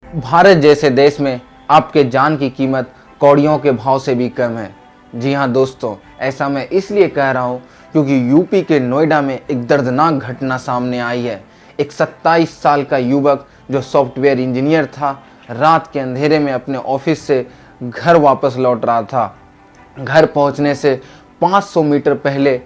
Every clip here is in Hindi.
भारत जैसे देश में आपके जान की कीमत कौड़ियों के भाव से भी कम है। जी हाँ दोस्तों, ऐसा मैं इसलिए कह रहा हूँ क्योंकि यूपी के नोएडा में एक दर्दनाक घटना सामने आई है। एक 27 साल का युवक जो सॉफ्टवेयर इंजीनियर था, रात के अंधेरे में अपने ऑफिस से घर वापस लौट रहा था। घर पहुंचने से 500 मीटर पहले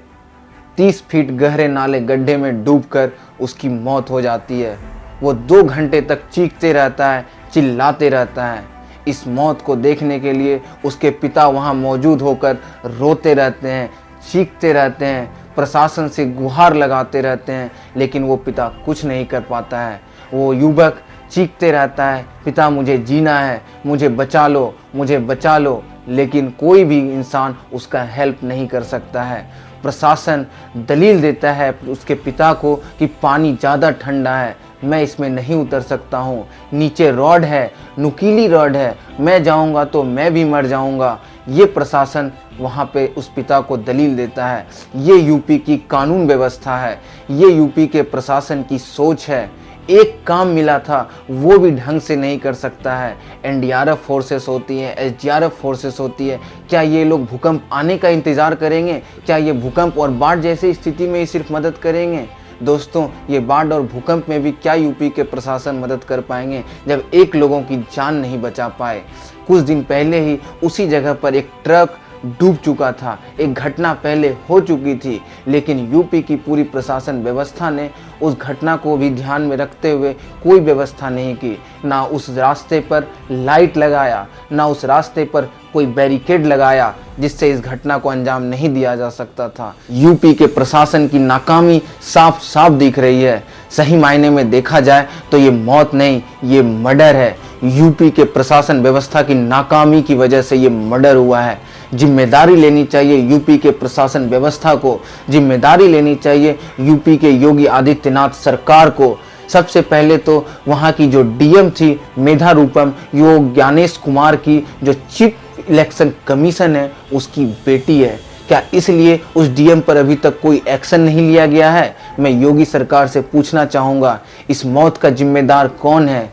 30 फीट गहरे नाले गड्ढे में डूबकर उसकी मौत हो जाती है। वो 2 घंटे तक चीखते रहता है, चिल्लाते रहता है। इस मौत को देखने के लिए उसके पिता वहां मौजूद होकर रोते रहते हैं, चीखते रहते हैं, प्रशासन से गुहार लगाते रहते हैं, लेकिन वो पिता कुछ नहीं कर पाता है। वो युवक चीखते रहता है, पिता मुझे जीना है, मुझे बचा लो, मुझे बचा लो, लेकिन कोई भी इंसान उसका हेल्प नहीं कर सकता है। प्रशासन दलील देता है उसके पिता को कि पानी ज़्यादा ठंडा है, मैं इसमें नहीं उतर सकता हूँ, नीचे रॉड है, नुकीली रॉड है, मैं जाऊँगा तो मैं भी मर जाऊँगा। ये प्रशासन वहाँ पे उस पिता को दलील देता है। ये यूपी की कानून व्यवस्था है, ये यूपी के प्रशासन की सोच है। एक काम मिला था वो भी ढंग से नहीं कर सकता है। एनडीआरएफ फोर्सेस होती है, एसडीआरएफ फोर्सेस होती है, क्या ये लोग भूकंप आने का इंतज़ार करेंगे? क्या ये भूकंप और बाढ़ जैसी स्थिति में ही सिर्फ मदद करेंगे? दोस्तों, ये बाढ़ और भूकंप में भी क्या यूपी के प्रशासन मदद कर पाएंगे जब एक लोगों की जान नहीं बचा पाए? कुछ दिन पहले ही उसी जगह पर एक ट्रक डूब चुका था। एक घटना पहले हो चुकी थी, लेकिन यूपी की पूरी प्रशासन व्यवस्था ने उस घटना को भी ध्यान में रखते हुए कोई व्यवस्था नहीं की। ना उस रास्ते पर लाइट लगाया, ना उस रास्ते पर कोई बैरिकेड लगाया जिससे इस घटना को अंजाम नहीं दिया जा सकता था। यूपी के प्रशासन की नाकामी साफ साफ दिख रही है। सही मायने में देखा जाए तो ये मौत नहीं, ये मर्डर है। यूपी के प्रशासन व्यवस्था की नाकामी की वजह से ये मर्डर हुआ है। जिम्मेदारी लेनी चाहिए यूपी के प्रशासन व्यवस्था को, जिम्मेदारी लेनी चाहिए यूपी के योगी आदित्यनाथ सरकार को। सबसे पहले तो वहाँ की जो डीएम थी मेधा रूपम, यो ज्ञानेश कुमार की जो चीफ इलेक्शन कमीशन है उसकी बेटी है। क्या इसलिए उस डीएम पर अभी तक कोई एक्शन नहीं लिया गया है? मैं योगी सरकार से पूछना चाहूँगा, इस मौत का जिम्मेदार कौन है?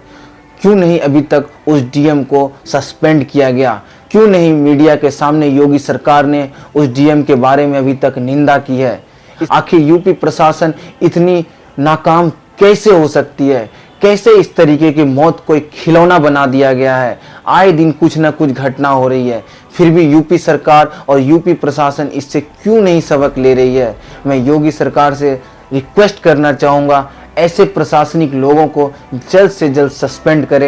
क्यों नहीं अभी तक उस डीएम को सस्पेंड किया गया? क्यों नहीं मीडिया के सामने योगी सरकार ने उस डीएम के बारे में अभी तक निंदा की है? आखिर यूपी प्रशासन इतनी नाकाम कैसे हो सकती है? कैसे इस तरीके की मौत को एक खिलौना बना दिया गया है? आए दिन कुछ ना कुछ घटना हो रही है, फिर भी यूपी सरकार और यूपी प्रशासन इससे क्यों नहीं सबक ले रही है? मैं योगी सरकार से रिक्वेस्ट करना चाहूँगा, ऐसे प्रशासनिक लोगों को जल्द से जल्द सस्पेंड करें